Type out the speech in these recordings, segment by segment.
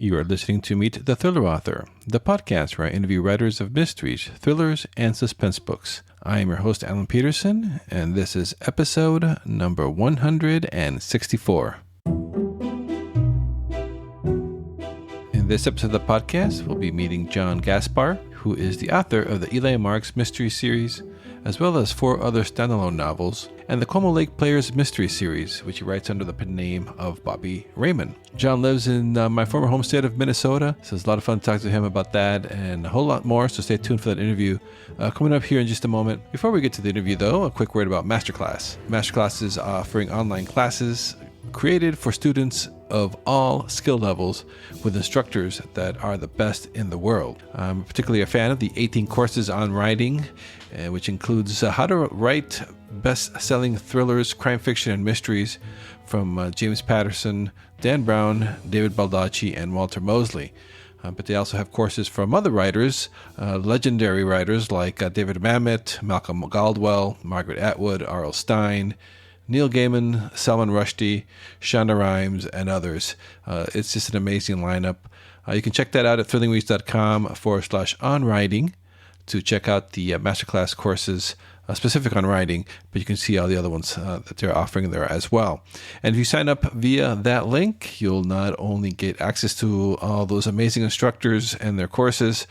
You are listening to Meet the Thriller Author, the podcast where I interview writers of mysteries, thrillers, and suspense books. I am your host, Alan Peterson, and this is episode number 164. In this episode of the podcast, we'll be meeting John Gaspard, who is the author of the Eli Marks mystery series, as well as 4 other standalone novels, and the Como Lake Players mystery series, which he writes under the pen name of Bobby Raymond. John lives in my former home state of Minnesota, so it's a lot of fun to talk to him about that and a whole lot more, so stay tuned for that interview coming up here in just a moment. Before we get to the interview, though, a quick word about Masterclass. Masterclass is offering online classes created for students of all skill levels with instructors that are the best in the world. I'm particularly a fan of the 18 courses on writing, which includes how to write best-selling thrillers, crime fiction, and mysteries from James Patterson, Dan Brown, David Baldacci, and Walter Mosley. But they also have courses from other writers, legendary writers like David Mamet, Malcolm Gladwell, Margaret Atwood, R.L. Stine, Neil Gaiman, Salman Rushdie, Shonda Rhimes, and others. It's just an amazing lineup. You can check that out at thrillingreads.com/onwriting to check out the masterclass courses specific on writing, but you can see all the other ones that they're offering there as well. And if you sign up via that link, you'll not only get access to all those amazing instructors and their courses,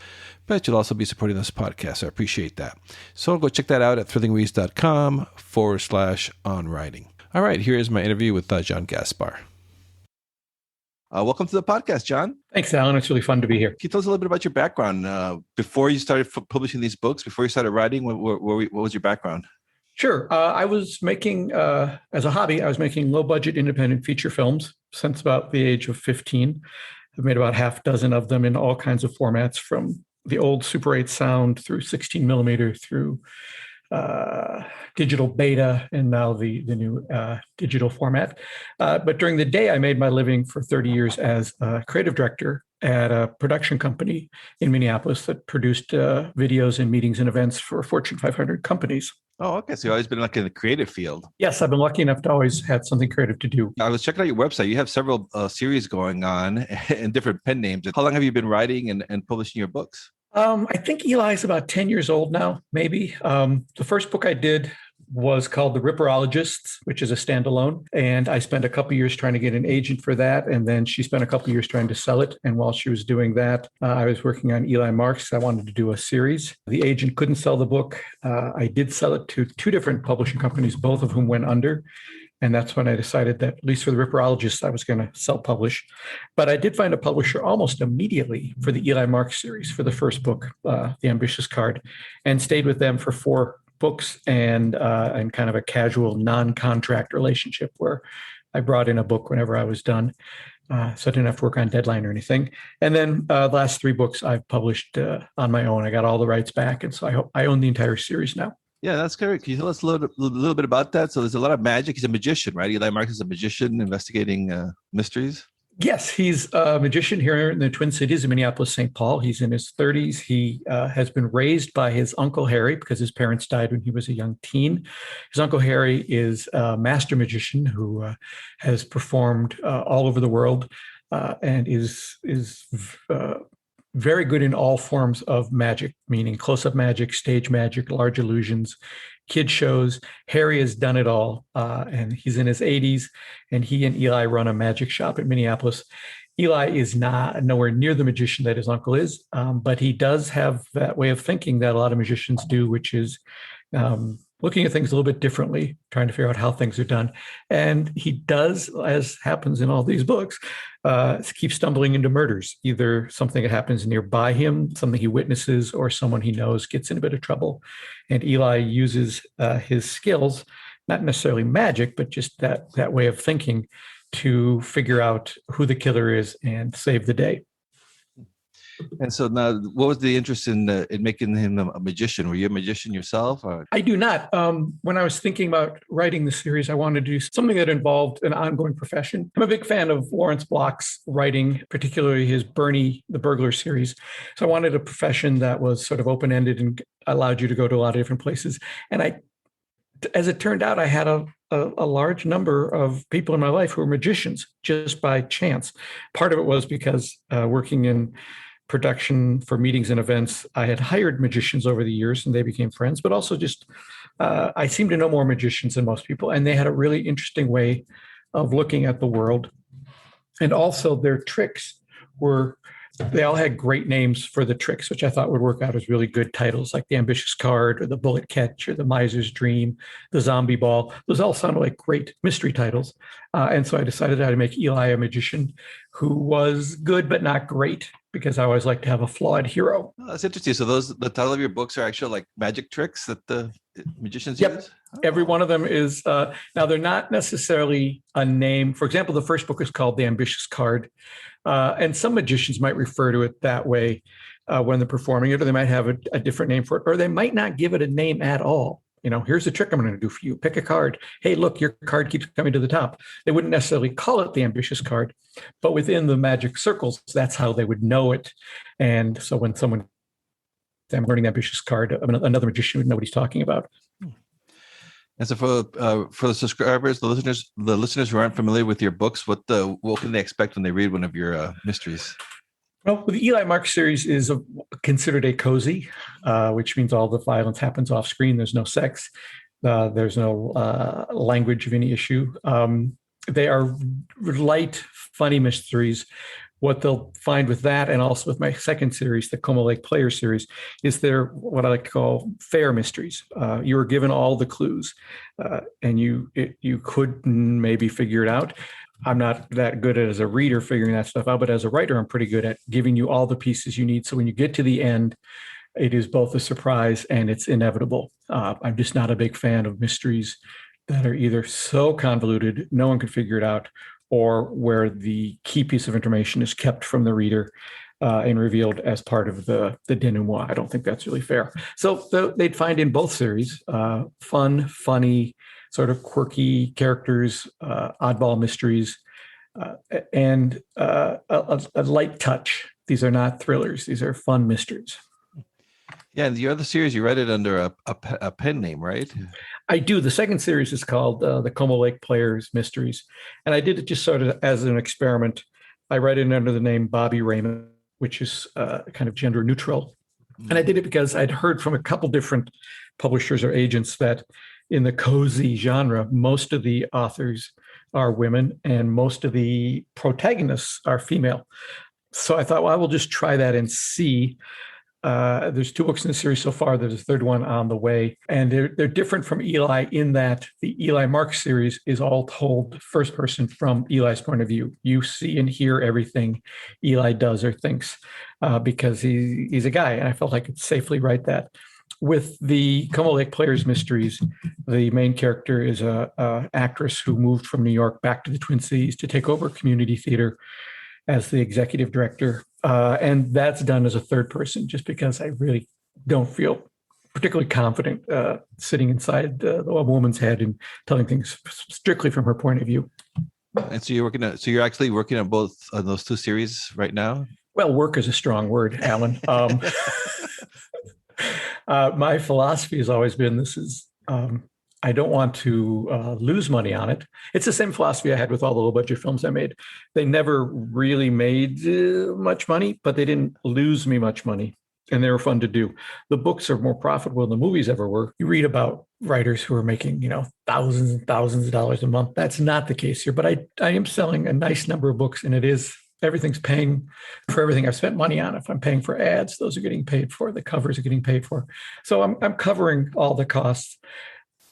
but you'll also be supporting this podcast. So I appreciate that. So go check that out at thrillingreads.com/onwriting. All right, here is my interview with John Gaspard. Welcome to the podcast, John. Thanks, Alan. It's really fun to be here. Can you tell us a little bit about your background? Before you started publishing these books, before you started writing, what was your background? Sure. I was making, as a hobby, I was making low-budget independent feature films since about the age of 15. I've made about half dozen of them in all kinds of formats, from the old Super 8 sound through 16 millimeter through digital beta, and now the new digital format. But during the day, I made my living for 30 years as a creative director at a production company in Minneapolis that produced videos and meetings and events for Fortune 500 companies. Oh, okay. So you've always been like in the creative field. Yes, I've been lucky enough to always have something creative to do. I was checking out your website. You have several series going on and different pen names. How long have you been writing and publishing your books? I think Eli's about 10 years old now, maybe. The first book I did was called The Ripperologists, which is a standalone. And I spent a couple of years trying to get an agent for that. And then she spent a couple of years trying to sell it. And while she was doing that, I was working on Eli Marks. I wanted to do a series. The agent couldn't sell the book. I did sell it to 2 different publishing companies, both of whom went under. And that's when I decided that, at least for the Ripperologists, I was going to self-publish. But I did find a publisher almost immediately for the Eli Marks series, for the first book, The Ambitious Card, and stayed with them for 4 books and kind of a casual non-contract relationship where I brought in a book whenever I was done. So I didn't have to work on deadline or anything. And then the last 3 books I've published on my own. I got all the rights back. And so I own the entire series now. Yeah, that's correct. Can you tell us a little bit about that? So there's a lot of magic. He's a magician, right? Eli Marks is a magician investigating mysteries. Yes, he's a magician here in the Twin Cities of Minneapolis, St. Paul. He's in his 30s. He has been raised by his Uncle Harry because his parents died when he was a young teen. His Uncle Harry is a master magician who has performed all over the world and is very good in all forms of magic, meaning close-up magic, stage magic, large illusions, kid shows. Harry has done it all, and he's in his 80s, and he and Eli run a magic shop in Minneapolis. Eli is nowhere near the magician that his uncle is, but he does have that way of thinking that a lot of magicians do, which is looking at things a little bit differently, trying to figure out how things are done. And he does, as happens in all these books, keep stumbling into murders, either something that happens nearby him, something he witnesses, or someone he knows gets in a bit of trouble. And Eli uses his skills, not necessarily magic, but just that way of thinking to figure out who the killer is and save the day. And so now, what was the interest in making him a magician? Were you a magician yourself? Or? I do not. When I was thinking about writing the series, I wanted to do something that involved an ongoing profession. I'm a big fan of Lawrence Block's writing, particularly his Bernie, the Burglar series. So I wanted a profession that was sort of open-ended and allowed you to go to a lot of different places. And I as it turned out, I had a large number of people in my life who were magicians just by chance. Part of it was because working in production for meetings and events, I had hired magicians over the years and they became friends, but also just I seem to know more magicians than most people. And they had a really interesting way of looking at the world. And also their tricks they all had great names for the tricks, which I thought would work out as really good titles, like the Ambitious Card or the Bullet Catch or the Miser's Dream, the Zombie Ball. Those all sounded like great mystery titles. And so I decided I'd make Eli a magician who was good but not great, because I always like to have a flawed hero. Oh, that's interesting. So the title of your books are actual like magic tricks that the magicians Yep. use? Oh. Every one of them is, now they're not necessarily a name. For example, the first book is called The Ambitious Card. And some magicians might refer to it that way when they're performing it, or they might have a different name for it, or they might not give it a name at all. Here's the trick I'm going to do for you. Pick a card. Hey, look, your card keeps coming to the top. They wouldn't necessarily call it the Ambitious Card, but within the magic circles, that's how they would know it. And so when I'm learning the Ambitious Card, another magician would know what he's talking about. And so for the subscribers, the listeners who aren't familiar with your books, what can they expect when they read one of your mysteries? Well, the Eli Marks series is considered a cozy, which means all the violence happens off screen. There's no sex. There's no language of any issue. They are light, funny mysteries. What they'll find with that, and also with my second series, the Como Lake Player series, is they're what I like to call fair mysteries. You were given all the clues, and you could maybe figure it out. I'm not that good as a reader figuring that stuff out, but as a writer, I'm pretty good at giving you all the pieces you need. So when you get to the end, it is both a surprise and it's inevitable. I'm just not a big fan of mysteries that are either so convoluted, no one could figure it out, or where the key piece of information is kept from the reader and revealed as part of the denouement. I don't think that's really fair. So they'd find in both series fun, funny, sort of quirky characters, oddball mysteries, and a light touch. These are not thrillers. These are fun mysteries. Yeah, and the other series, you read it under a pen name, right? I do. The second series is called the Como Lake Players Mysteries. And I did it just sort of as an experiment. I read it under the name Bobby Raymond, which is kind of gender neutral. And I did it because I'd heard from a couple different publishers or agents that in the cozy genre, most of the authors are women and most of the protagonists are female. So I thought, well, I will just try that and see. There's 2 books in the series so far. There's a third one on the way. And they're different from Eli in that the Eli Marks series is all told first person from Eli's point of view. You see and hear everything Eli does or thinks because he's a guy. And I felt I could safely write that. With the Como Lake Players Mysteries, the main character is a actress who moved from New York back to the Twin Cities to take over community theater as the executive director. And that's done as a third person, just because I really don't feel particularly confident sitting inside a woman's head and telling things strictly from her point of view. And so you're actually working on both on those 2 series right now? Well, work is a strong word, Alan. My philosophy has always been I don't want to lose money on it. It's the same philosophy I had with all the low budget films I made. They never really made much money, but they didn't lose me much money. And they were fun to do. The books are more profitable than the movies ever were. You read about writers who are making, thousands and thousands of dollars a month. That's not the case here. But I am selling a nice number of books, and everything's paying for everything I've spent money on. If I'm paying for ads, those are getting paid for. The covers are getting paid for. So I'm covering all the costs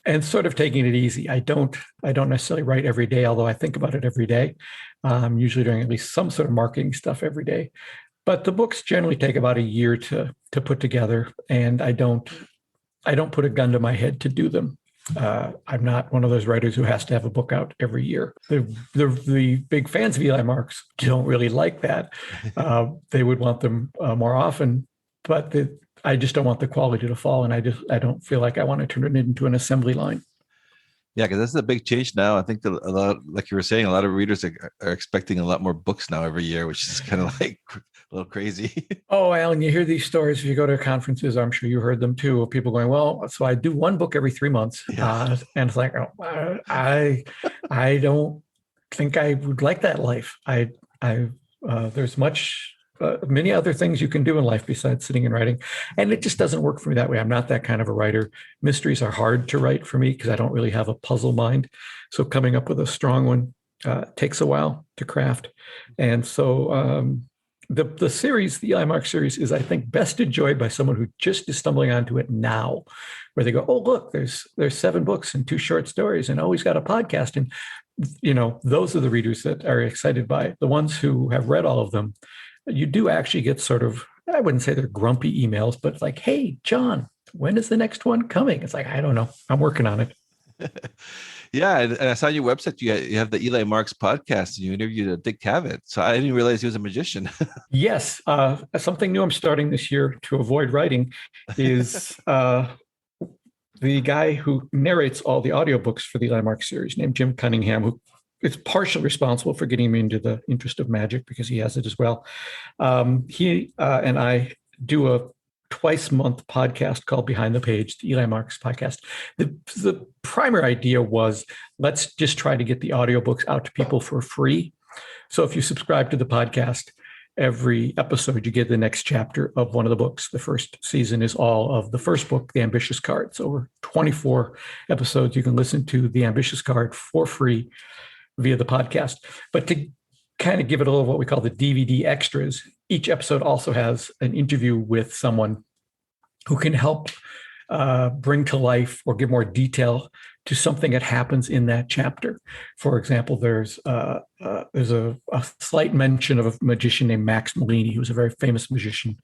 and sort of taking it easy. I don't necessarily write every day, although I think about it every day. I'm usually doing at least some sort of marketing stuff every day. But the books generally take about a year to put together, and I don't put a gun to my head to do them. I'm not one of those writers who has to have a book out every year. The big fans of Eli Marks don't really like that. They would want them more often, but I just don't want the quality to fall, and I don't feel like I want to turn it into an assembly line. Yeah, because that's a big change now. I think that a lot, like you were saying, a lot of readers are expecting a lot more books now every year, which is kind of like a little crazy. Oh, Alan, you hear these stories if you go to conferences. I'm sure you heard them too, of people going, "Well, so I do one book every 3 months," Yeah. and it's like, oh, I don't think I would like that life. There's many other things you can do in life besides sitting and writing, and it just doesn't work for me that way. I'm not that kind of a writer. Mysteries are hard to write for me because I don't really have a puzzle mind. So coming up with a strong one takes a while to craft, and so. The series, the Eli Marks series, is I think best enjoyed by someone who just is stumbling onto it now, where they go, "Oh, look, there's 7 books and 2 short stories, and oh, he's got a podcast." And those are the readers that are excited by it. The ones who have read all of them. You do actually get sort of, I wouldn't say they're grumpy emails, but it's like, "Hey, John, when is the next one coming?" It's like, I don't know. I'm working on it. Yeah, and I saw on your website you have the Eli Marks podcast, and you interviewed Dick Cavett. So I didn't realize he was a magician. Yes. Something new I'm starting this year to avoid writing is the guy who narrates all the audiobooks for the Eli Marks series, named Jim Cunningham, who is partially responsible for getting me into the interest of magic because he has it as well. He and I do a twice-a-month podcast called Behind the Page, the Eli Marks Podcast. The primary idea was, let's just try to get the audiobooks out to people for free. So if you subscribe to the podcast, every episode you get the next chapter of one of the books. The first season is all of the first book, The Ambitious Card. So over 24 episodes, you can listen to The Ambitious Card for free via the podcast. But to kind of give it a little what we call the DVD extras, each episode also has an interview with someone who can help bring to life or give more detail to something that happens in that chapter. For example, there's a slight mention of a magician named Max Malini. He was a very famous magician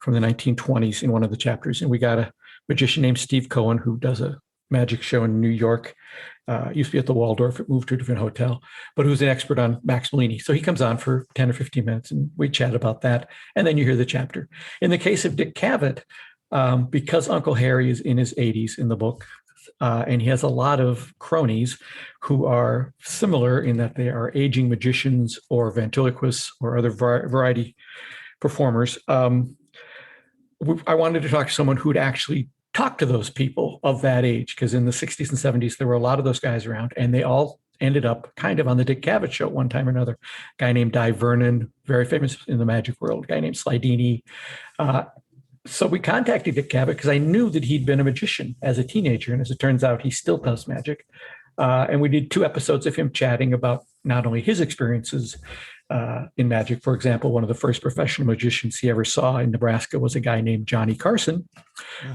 from the 1920s in one of the chapters. And we got a magician named Steve Cohen who does a magic show in New York. Used to be at the Waldorf. It moved to a different hotel, but who's an expert on Max Malini. So he comes on for 10 or 15 minutes and we chat about that. And then you hear the chapter. In the case of Dick Cavett, because Uncle Harry is in his 80s in the book, and he has a lot of cronies who are similar in that they are aging magicians or ventriloquists or other variety performers. I wanted to talk to someone who'd actually talk to those people of that age, because in the 60s and 70s, there were a lot of those guys around, and they all ended up kind of on the Dick Cavett show at one time or another. A guy named Di Vernon, very famous in the magic world, a guy named Slidini. So we contacted Dick Cavett because I knew that he'd been a magician as a teenager. And as it turns out, he still does magic. And we did 2 episodes of him chatting about not only his experiences in magic. For example, one of the first professional magicians he ever saw in Nebraska was a guy named Johnny Carson,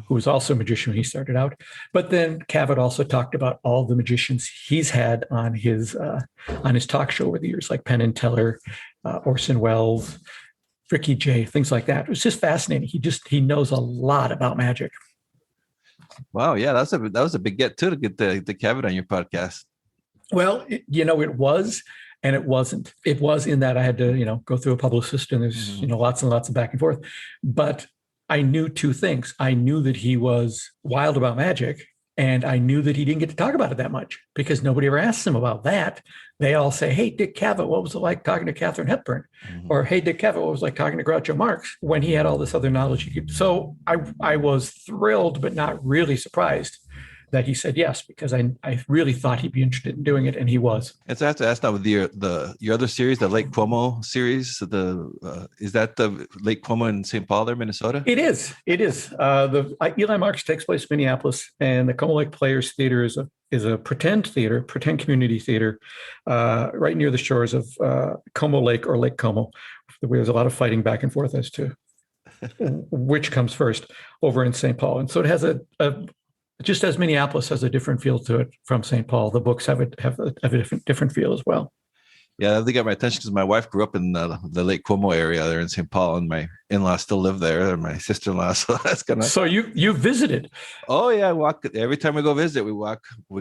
who was also a magician when he started out. But then Cavett also talked about all the magicians he's had on his talk show over the years, like Penn and Teller, Orson Welles, Ricky Jay, things like that. It was just fascinating. He knows a lot about magic. Wow, yeah, that was a big get too, to get the Cavett on your podcast. Well, it was, and it wasn't. It was in that I had to, go through a publicist, and there's, lots and lots of back and forth. But I knew 2 things. I knew that he was wild about magic, and I knew that he didn't get to talk about it that much because nobody ever asks him about that. They all say, "Hey, Dick Cavett, what was it like talking to Katharine Hepburn?" Or, "Hey, Dick Cavett, what was it like talking to Groucho Marx?" When he had all this other knowledge. So I was thrilled, but not really surprised that he said yes, because I really thought he'd be interested in doing it, and he was. And so I have to ask now, with your other series, the Lake Como series, is that the Lake Como in St. Paul there, Minnesota? It is. The Eli Marks takes place in Minneapolis, and the Como Lake Players Theater is a pretend community theater, right near the shores of Como Lake or Lake Como. There's a lot of fighting back and forth as to which comes first over in St. Paul, and so it has just as Minneapolis has a different feel to it from St. Paul, the books have a different feel as well. Yeah, they got my attention because my wife grew up in the Lake Como area there in St. Paul, and my in-laws still live there, and my sister-in-law. So that's kind of. So you visited? Oh yeah, every time we go visit. We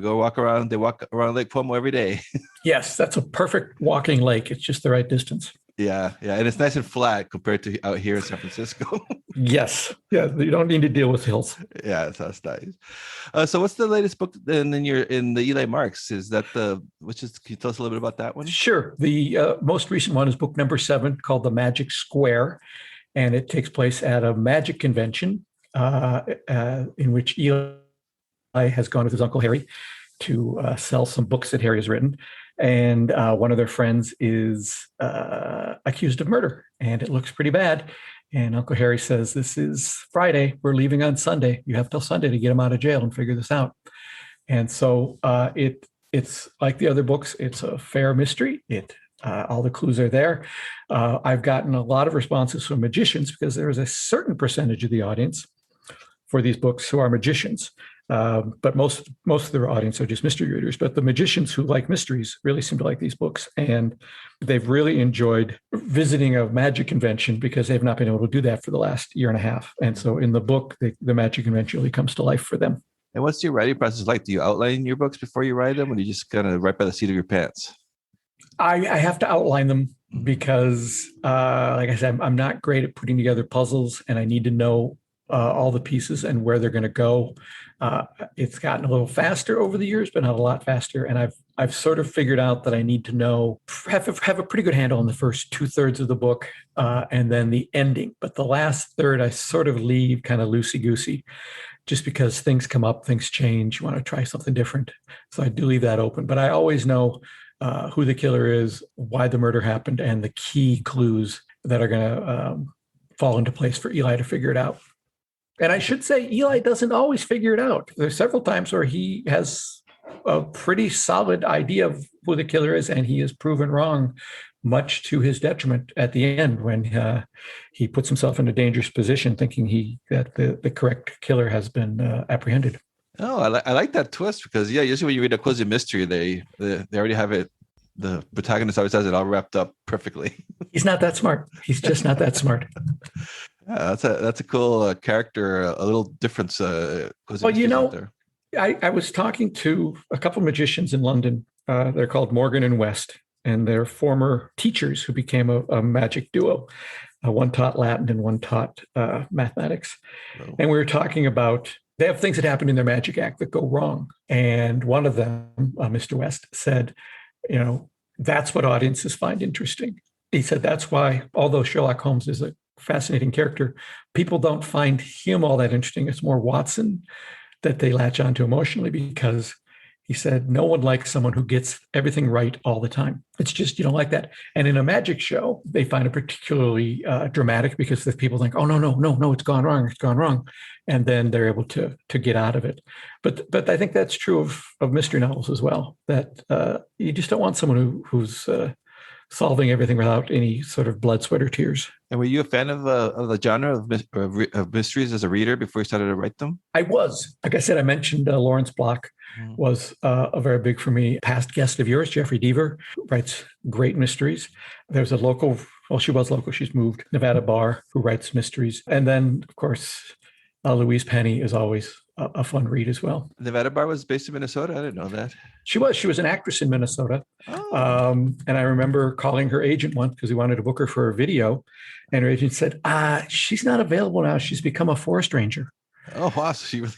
go walk around. They walk around Lake Como every day. Yes, that's a perfect walking lake. It's just the right distance. Yeah, yeah, and it's nice and flat compared to out here in San Francisco. Yes. Yeah. You don't need to deal with hills. Yeah, that's nice. So, what's the latest book in your in the Eli Marks? Is that can you tell us a little bit about that one? Sure. The most recent one is book number 7 called The Magic Square. And it takes place at a magic convention in which Eli has gone with his Uncle Harry to sell some books that Harry has written. And one of their friends is accused of murder, and it looks pretty bad. And Uncle Harry says, "This is Friday. We're leaving on Sunday. You have till Sunday to get him out of jail and figure this out." And so it's like the other books. It's a fair mystery. All the clues are there. I've gotten a lot of responses from magicians because there is a certain percentage of the audience for these books who are magicians. But most of their audience are just mystery readers. But the magicians who like mysteries really seem to like these books. And they've really enjoyed visiting a magic convention because they've not been able to do that for the last year and a half. And so in the book, the magic convention really comes to life for them. And what's your writing process like? Do you outline your books before you write them, or do you just kind of write by the seat of your pants? I have to outline them because, like I said, I'm not great at putting together puzzles, and I need to know all the pieces and where they're going to go. It's gotten a little faster over the years, but not a lot faster. And I've sort of figured out that I need to have a pretty good handle on the first 2/3 of the book and then the ending. But the last third, I sort of leave kind of loosey-goosey, just because things come up, things change. You want to try something different. So I do leave that open. But I always know who the killer is, why the murder happened, and the key clues that are going to fall into place for Eli to figure it out. And I should say, Eli doesn't always figure it out. There's several times where he has a pretty solid idea of who the killer is, and he is proven wrong, much to his detriment at the end when he puts himself in a dangerous position, thinking that the correct killer has been apprehended. Oh, I like that twist because usually when you read a cozy mystery, they already have it. The protagonist always has it all wrapped up perfectly. He's not that smart. He's just not that smart. Yeah, that's a cool character. A little difference. Well, I was talking to a couple of magicians in London. They're called Morgan and West, and they're former teachers who became a magic duo. One taught Latin and one taught mathematics. Oh. And we were talking about they have things that happen in their magic act that go wrong. And one of them, Mr. West, said, that's what audiences find interesting. He said that's why, although Sherlock Holmes is a fascinating character, people don't find him all that interesting. It's more Watson that they latch onto emotionally, because he said no one likes someone who gets everything right all the time. It's just, you don't like that. And in a magic show, they find it particularly dramatic because the people think, oh, no, it's gone wrong. And then they're able to get out of it. But I think that's true of mystery novels as well, that you just don't want someone who's solving everything without any sort of blood, sweat, or tears. And were you a fan of the genre of mysteries as a reader before you started to write them? I was. Like I said, I mentioned Lawrence Block was a very big for me. Past guest of yours, Jeffrey Deaver, writes great mysteries. There's a local, she was local, she's moved, Nevada Barr, who writes mysteries. And then, of course, Louise Penny is always a fun read as well. Nevada Barr was based in Minnesota? I didn't know that. She was an actress in Minnesota. Oh. And I remember calling her agent once because we wanted to book her for a video. And her agent said, she's not available now. She's become a forest ranger. Oh, wow. So she was...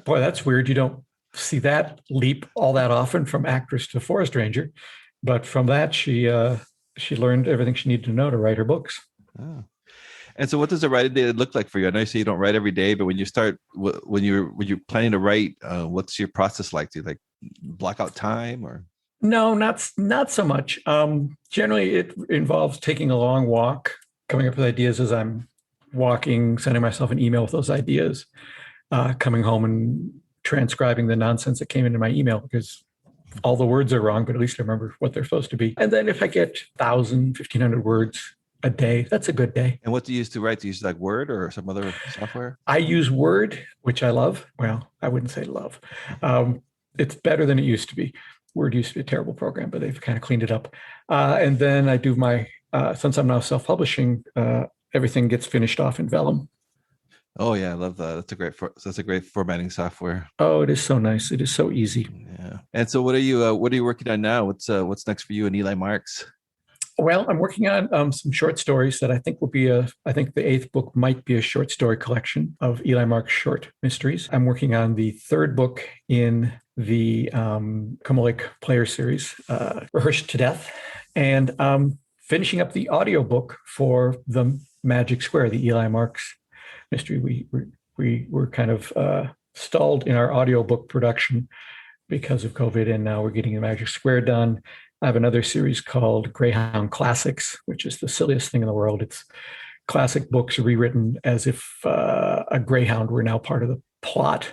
Boy, that's weird. You don't see that leap all that often from actress to forest ranger. But from that, she learned everything she needed to know to write her books. Oh. And so what does a writing day look like for you? I know you say you don't write every day, but when you start, when you're planning to write, what's your process like? Do you block out time or? No, not so much. Generally, it involves taking a long walk, coming up with ideas as I'm walking, sending myself an email with those ideas, coming home and transcribing the nonsense that came into my email, because all the words are wrong, but at least I remember what they're supposed to be. And then if I get 1,000, 1,500 words a day, that's a good day. And what do you use to write? Do you use Word or some other software? I use Word, which I love. Well, I wouldn't say love. It's better than it used to be. Word used to be a terrible program, but they've kind of cleaned it up. And then I do since I'm now self-publishing, everything gets finished off in Vellum. Oh yeah, I love that. That's a great formatting software. Oh, it is so nice. It is so easy. Yeah. And so what are you working on now? What's next for you and Eli Marks? Well, I'm working on some short stories that I think will be I think the 8th book might be a short story collection of Eli Marks short mysteries. I'm working on the 3rd book in the Como Lake Player series, Rehearsed to Death. And finishing up the audiobook for the Magic Square, the Eli Marks mystery. We were kind of stalled in our audiobook production because of COVID, and now we're getting the Magic Square done. I have another series called Greyhound Classics, which is the silliest thing in the world. It's classic books rewritten as if a greyhound were now part of the plot.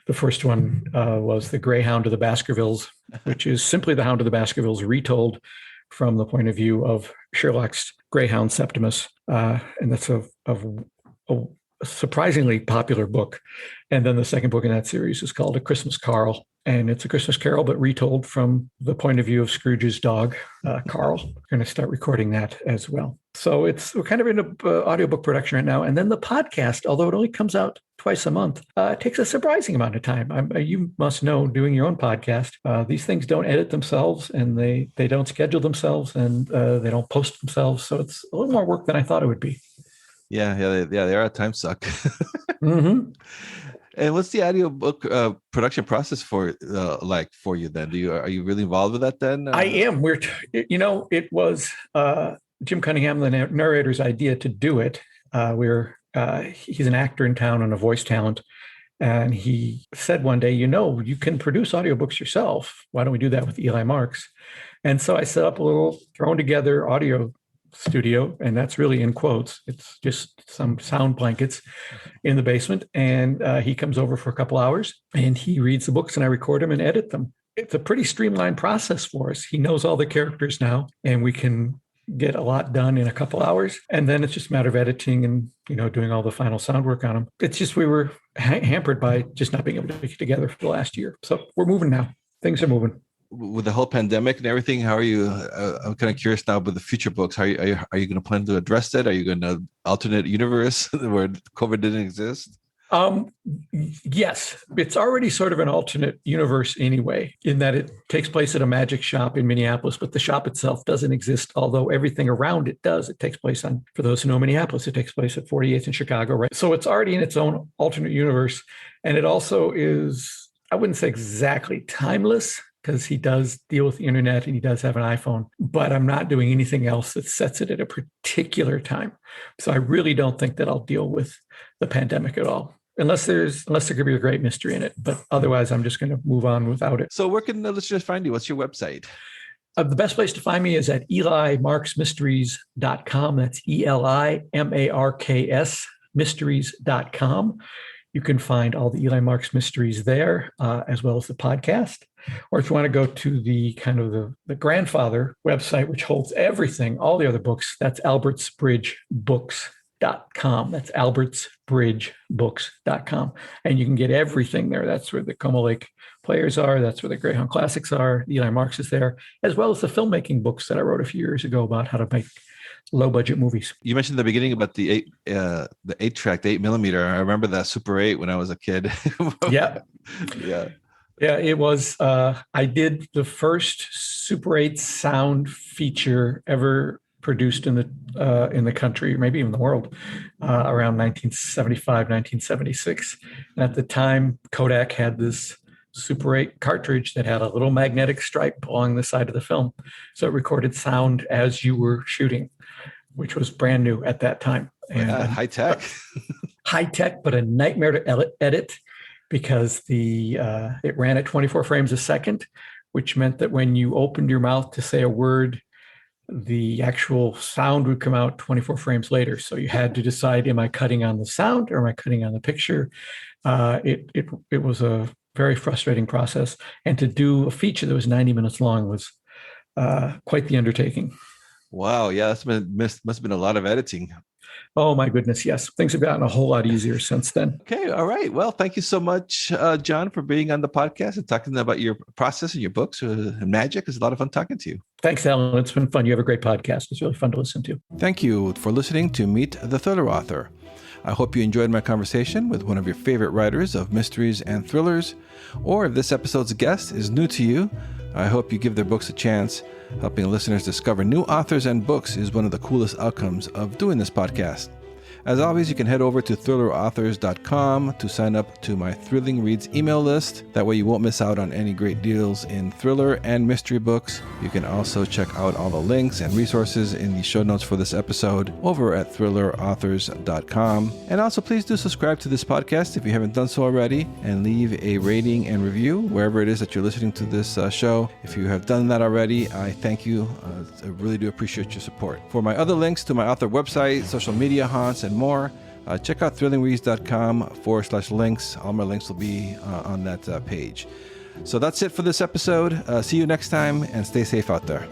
The first one was The Greyhound of the Baskervilles, which is simply the Hound of the Baskervilles retold from the point of view of Sherlock's Greyhound Septimus. And that's a surprisingly popular book. And then the second book in that series is called A Christmas Carol. And it's a Christmas Carol, but retold from the point of view of Scrooge's dog, Carl. We're going to start recording that as well. So we're kind of in an audiobook production right now. And then the podcast, although it only comes out twice a month, takes a surprising amount of time. You must know, doing your own podcast, these things don't edit themselves, and they don't schedule themselves, and they don't post themselves. So it's a little more work than I thought it would be. Yeah, they are a time suck. Mm-hmm. And what's the audiobook production process for you then? Are you really involved with that then? I am. It was Jim Cunningham, the narrator's idea to do it. He's an actor in town and a voice talent. And he said one day, you can produce audiobooks yourself. Why don't we do that with Eli Marks? And so I set up a little thrown together audio studio, and that's really in quotes. It's just some sound blankets in the basement. And he comes over for a couple hours and he reads the books, and I record them and edit them. It's a pretty streamlined process for us. He knows all the characters now, and we can get a lot done in a couple hours. And then it's just a matter of editing and, doing all the final sound work on them. It's just, we were hampered by just not being able to get together for the last year. So we're moving now. Things are moving. With the whole pandemic and everything, how are you? I'm kind of curious now with the future books. Are you going to plan to address that? Are you going to alternate universe where COVID didn't exist? Yes, it's already sort of an alternate universe anyway, in that it takes place at a magic shop in Minneapolis, but the shop itself doesn't exist, although everything around it does. It takes place for those who know Minneapolis, it takes place at 48th in Chicago, right? So it's already in its own alternate universe. And it also is, I wouldn't say exactly timeless, because he does deal with the internet and he does have an iPhone, but I'm not doing anything else that sets it at a particular time. So I really don't think that I'll deal with the pandemic at all, unless there could be a great mystery in it. But otherwise, I'm just going to move on without it. So where can the listeners find you? What's your website? The best place to find me is at elimarksmysteries.com. That's ELIMARKS mysteries.com. You can find all the Eli Marks mysteries there, as well as the podcast. Or if you want to go to the kind of the grandfather website, which holds everything, all the other books, that's albertsbridgebooks.com. That's albertsbridgebooks.com. And you can get everything there. That's where the Como Lake Players are. That's where the Greyhound Classics are. Eli Marks is there, as well as the filmmaking books that I wrote a few years ago about how to make low-budget movies. You mentioned in the beginning about the 8-track, the 8mm. I remember that Super 8 when I was a kid. Yeah. Yeah, it was. I did the first Super 8 sound feature ever produced in the country, maybe even the world, around 1975, 1976. And at the time, Kodak had this Super 8 cartridge that had a little magnetic stripe along the side of the film. So it recorded sound as you were shooting, which was brand new at that time. And high tech. High tech, but a nightmare to edit, because it ran at 24 frames a second, which meant that when you opened your mouth to say a word, the actual sound would come out 24 frames later. So you had to decide, am I cutting on the sound or am I cutting on the picture? It was a very frustrating process. And to do a feature that was 90 minutes long was quite the undertaking. Wow. Yeah, must have been a lot of editing. Oh, my goodness. Yes. Things have gotten a whole lot easier since then. Okay. All right. Well, thank you so much, John, for being on the podcast and talking about your process and your books and magic. It's a lot of fun talking to you. Thanks, Alan. It's been fun. You have a great podcast. It's really fun to listen to. Thank you for listening to Meet the Thriller Author. I hope you enjoyed my conversation with one of your favorite writers of mysteries and thrillers. Or if this episode's guest is new to you, I hope you give their books a chance Helping listeners discover new authors and books is one of the coolest outcomes of doing this podcast. As always, you can head over to thrillerauthors.com to sign up to my Thrilling Reads email list. That way you won't miss out on any great deals in thriller and mystery books. You can also check out all the links and resources in the show notes for this episode over at thrillerauthors.com. And also please do subscribe to this podcast if you haven't done so already, and leave a rating and review wherever it is that you're listening to this show. If you have done that already, I thank you. I really do appreciate your support. For my other links to my author website, social media haunts, and more, check out thrillingreads.com/links. All my links will be on that page. So that's it for this episode. See you next time, and stay safe out there.